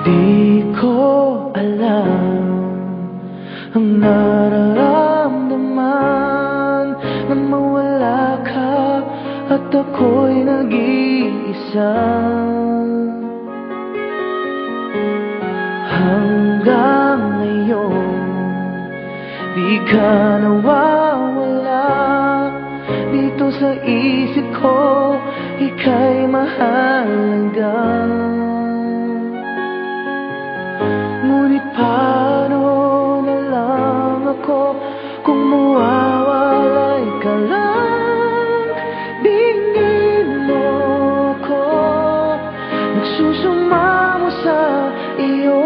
Di ko alam ang nararamdaman na mawala ka at ako'y nag-iisa. Hanggang ngayon di ka nawawala dito sa isip ko, ika'y mahalaga. Ngunit paano na lang ako kung mawawalay ka lang? Tingin mo ako, nagsusumamo sa iyo.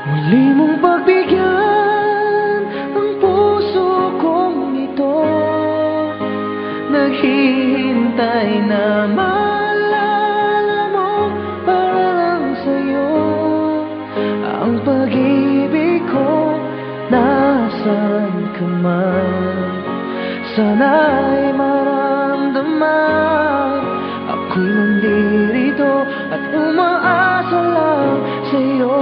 Muli mong pagbigyan ang puso kong ito, naghihintay na maalala mo para lang sa'yo. Ang pag-ibig ko, nasan ka man, sana'y maramdaman. Ako'y nandirito at umaasa lang sa'yo.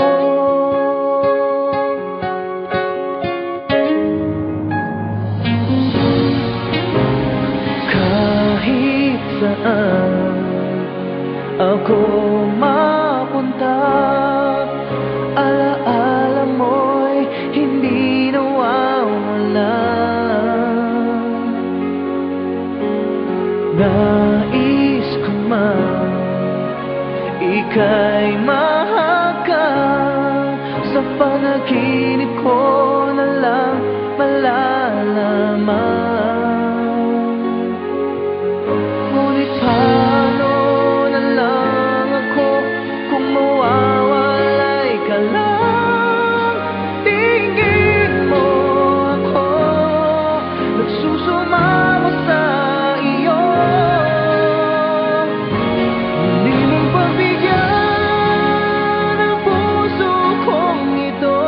Kahit saan ako mapunta, alaala mo'y hindi nawawala. Nais ko man ika'y mahagkan, sa panaginip ko na lang malalaman. Ngunit paano na lang ako kung mawawalay ka lang? Tingin mo ako, nagsusumamo sa iyo. Muli mong pagbigyan ang puso kong ito,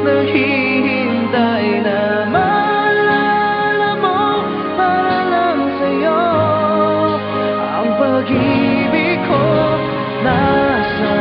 naghihintay na maalala mo para lang sa'yo. Ang pag-ibig ko, nasa